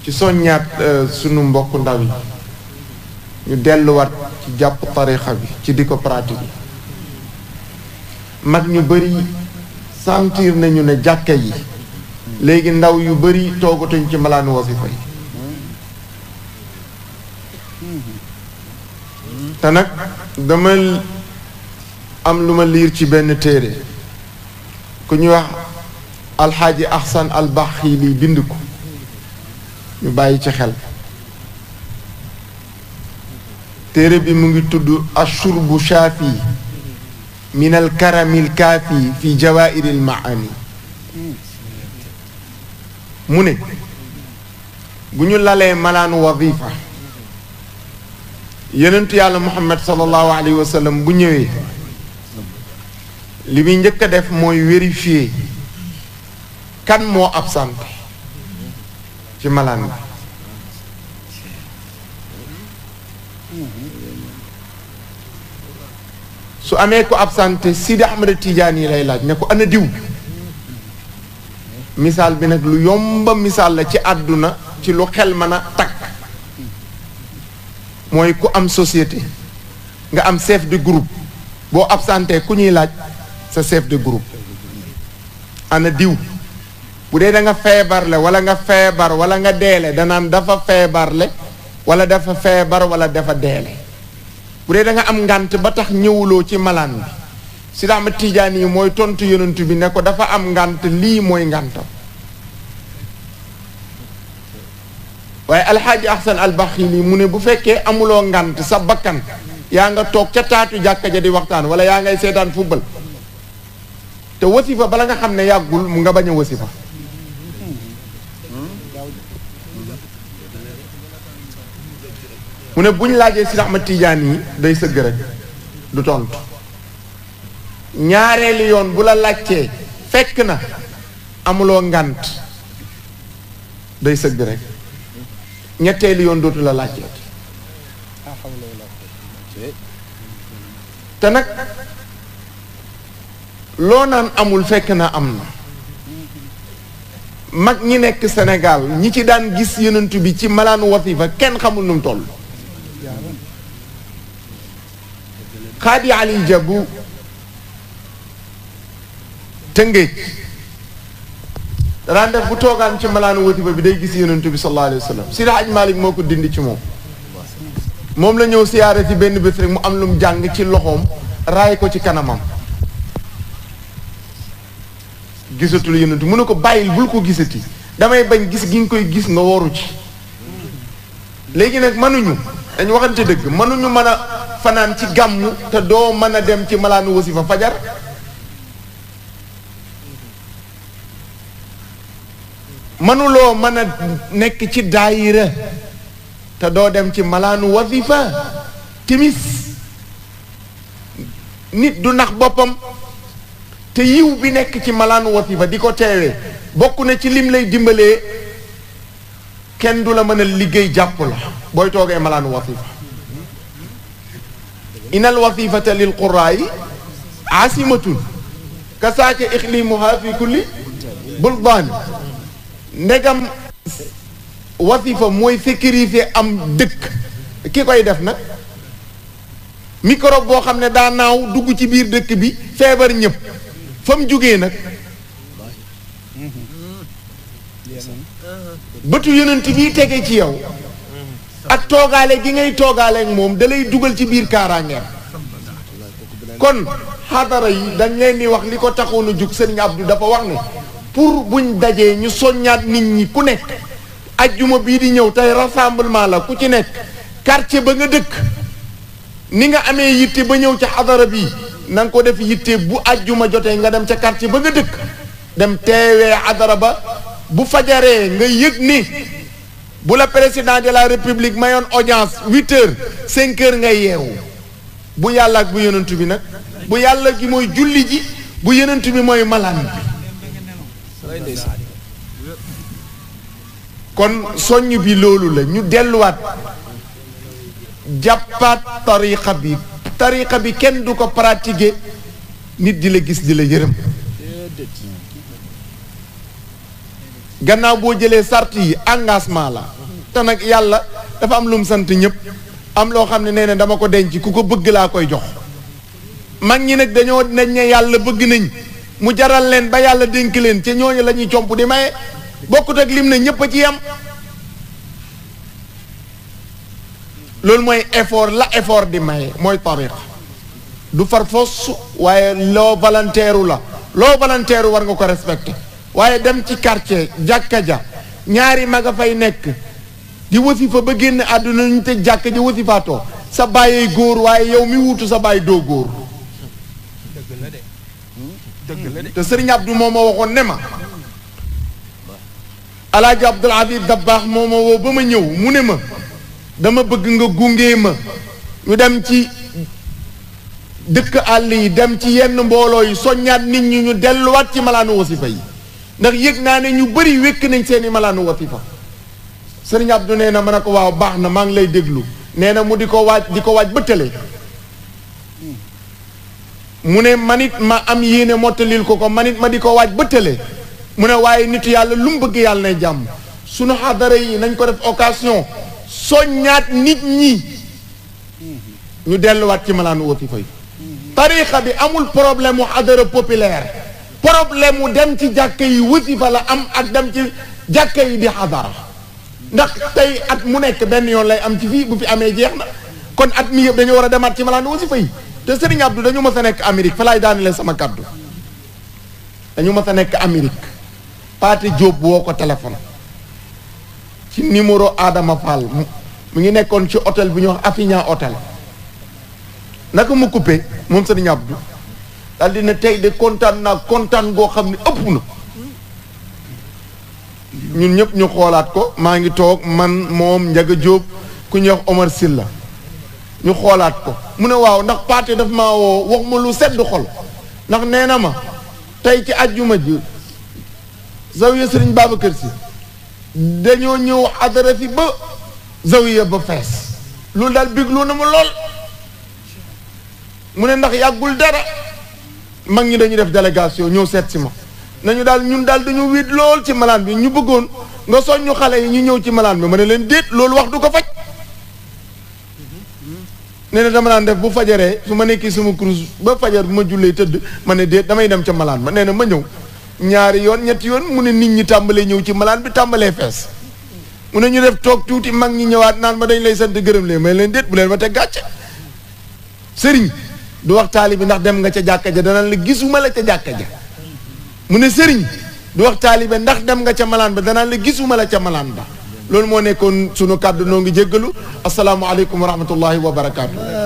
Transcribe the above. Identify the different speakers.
Speaker 1: ci soññaat sunu mbokk ndaw yi ñu delluwaat ci jàpp tarixa bi ci di ko pratique mag ñu bari sentir nañu ne jàkka yi léegi ndaw yu bari toogatuñ ci malaanu wasifa yi te nag dama am lu ma liir ci benn téere ku ñuy wax alxaaji ahsan al baxili bind ko ñu bàyyi ci xel téere bi mu ngi tudd ashurbu shaafi min al karamil kaafi fi jawaahiril maani mu ne bu ñu lalee malaanu wazifa yonentu yàlla muhammad sallallahu alayhi wa sallam bu ñëwee li muy njëkk a def mooy vérifier kan moo absenté ci malaan bi su amee ko absenté Sidi Ahmed Tidiane yi lay laaj ne ko ana diw misaal bi nag lu yomba misaal la ci àdduna ci lu xel mën a takk mooy ku am société nga am chef de groupe boo absenté ku ñuy laaj sa chef de groupe ana diw bu dee da nga feebarle wala nga feebar wala nga deele danaan dafa feebarle wala dafa feebar wala dafa deele bu dee da nga am ngànt ba tax ñëwuloo ci malaan bi Sidi Ahmed Tidiane yi mooy tontu yonent bi ne ko dafa am ngànt lii mooy ngàntam waaye alxaaji ahsan albaxili mu ne bu fekkee amuloo ngànt sa bakkan yaa nga toog ca taatu jàkka ja di waxtaan wala yaa ngay seetaan football te wasifa bala nga xam ne yàggul mu nga bañ a wasifa mu ne buñ laajee Sidi Ahmed Tidiane yi day sëgg rek du tontu ñaareelu yoon bu la laajtee fekk na amuloo ngànt day sëgg rek ñetteelu yoon dootu la laajtee te nag loo naan amul fekk na am na mag ñi nekk Sénégal ñi ci daan gis yonent bi ci malaanu wasifa kenn xamul nu mu toll Xaadi Ali Jabu Tëngéej daan def bu toogaan ci malaanu wasifa bi day gis yonent bi sallallahu alayhi wa sallam Seydi Hajji Malick moo ko dindi ci moom la ñëw siyaare ci benn bés rek mu am lu mu jàng ci loxoom raay ko ci kanamam gisatul yonent mu ne ko bàyyil bul ko gisati damay bañ gis gi nga koy gis nga waru ci léegi nag mënuñu dañ waxante dëgg mënuñu mën a fanaan ci gàmmu te doo mën a dem ci malaanu wasifa fajar mënuloo mën a nekk ci daayira te doo dem ci malaanu wasifa timis nit du nax boppam te yiw bi nekk ci malaanu wasifa di ko teewee bokk na ci lim lay dimbalee kenn du la mën a liggéey jàpp la booy toogee malaanu wasifa inal wasifata lil quraayi asimatun kasaake ixlimuha fi kulli buldaani ndegam wasifa mooy sécuriser am dëkk ki koy def nag microbe boo xam ne daa naaw dugg ci biir dëkk bi feebar ñëpp fa mu jógee nag bëtu yonent bi tege ci yow ak toogaale gi ngay toogaale ak moom da lay dugal ci biir kaaraangeem kon xadara yi dañ leen di wax li ko taxoon a jug Sëriñ Abdou dafa wax ne pour buñ dajee ñu soññaat nit ñi ku nekk ajjuma bii di ñëw tey rassemblement la ku ci nekk quartier ba nga dëkk ni nga amee yitte ba ñëw ca xadara bi na nga ko def yitte bu ajjuma jotee nga dem ca quartier ba nga dëkk dem teewee xadara ba bu fajaree nga yëg ni bu la président de la république mayoon audience 8 heures 5 heures ngay yeewu bu yàlla ak bu yonent bi nag bu yàlla gi mooy julli ji bu yonent bi mooy malaan bi kon soññ bi loolu la ñu delluwaat jàppaat tariqa bi kenn du ko pratiquer nit di la gis di la yërëm gannaaw boo jëlee sart yi engagement la te nag yàlla dafa am lu mu sant ñëpp am loo xam ne nee na dama ko denc ku ko bëgg laa koy jox mag ñi nag dañoo nañ ne yàlla bëgg nañ mu jaral leen ba yàlla dénk leen ca ñooñu la ñuy comp di maye bokkut ak lim ne ñëpp a ci yam loolu mooy effort la effort di maye mooy tariqa du far fos waaye loo volontaire la loo volontaire war nga ko respecté waaye dem ci quartier jàkka ja ñaari mag a fay nekk di wasifa ba génn àdduna ñu te jàkka ja wasifaatoo sa bàyyey góor waaye yow mi wuutu sa bàyyi doo góor dëgg la de te sëriñ Abdou moo ma waxoon ne ma alaaji Abdul Aziz Dabaax moo ma woo ba ma ñëw mu ne ma dama bëgg nga gunge ma ñu dem ci dëkk àll yi dem ci yenn mbooloo yi soññaat nit ñi ñu delluwaat ci malaanu wasifa yi ndax yëg naa ne ñu bëri wékk nañ seeni malaanu wasifa sëriñ Abdou nee na ma ne ko waaw baax na maa ngi lay déglu nee na mu di ko waaj ba tële mu ne manit ma am yéene mottalil ko manit ma di ko waaj ba tële mu ne waaye nitu yàlla lu mu bëgg yàlla nay jàmm sunu xadara yi nañ ko def occasion soññaat nit ñi ñu delluwaat ci malaanu wasifa yi tariqa bi amul problème mu xadara populaire problème mu dem ci jàkka yi wasifa la am ak dem ci jàkka yi di xadara ndax tey at mu nekk benn yoon lay am ci fii bu fi amee jeex na kon at mi yëpp dañu war a demaat ci malaanu wasifa yi te Serigne Abdou dañu mës a nekk Amérique fa laay daanele sama kaddu dañu mës a nekk Amérique Paate Diop woo ko téléphone ci numéro Adama Fall mu ngi nekkoon ci hôtel bi ñuy wax Affinia hôtel naka mu coupé moom Serigne Abdou daal dina tey de kontaan naa kontaan goo xam ne ëpp na ñun ñëpp ñu xoolaat ko maa ngi toog man moom Ndiaga Diop ku ñuy wax Omar Silla ñu xoolaat ko mu ne waaw ndax Paate daf maa woo wax ma lu sedd xol ndax nee na ma tey ci àjjuma ji zawiya Sëriñ Babacar Si dañoo ñëw adara fi ba zawiya ba fees loolu daal biglu na ma lool mu ne ndax yàggul dara mag ñi dañu def délégation ñëw seet si ma nañu daal ñun daal dañu wiit lool ci malaan bi ñu bëggoon nga soññu xale yi ñu ñëw ci malaan bi ma ne leen déet loolu wax du ko faj nee na dama naan def bu fajaree su ma nekkee sama kurus ba fajar bu ma jullee tëdd ma ne déet damay dem ca malaan ma nee na ma ñëw ñaari yoon ñetti yoon mu ne nit ñi tàmbalee ñëw ci malaan bi tàmbalee fees mu ne ñu def toog tuuti mag ñi ñëwaat naan ma dañ lay sant gërëm leen may leen déet bu leen ma teg gàcce sëriñ du wax taali bi ndax dem nga ca jàkka ja danaan la gisuma la ca jàkka ja mu ne sëriñ du wax taalibe ndax dem nga ca malaan ba danaan la gisuma la ca malaan ba loolu moo nekkoon sunu kàddu noo ngi jéggalu asalaamualeykum wa rahmatullahi wa barakaatu.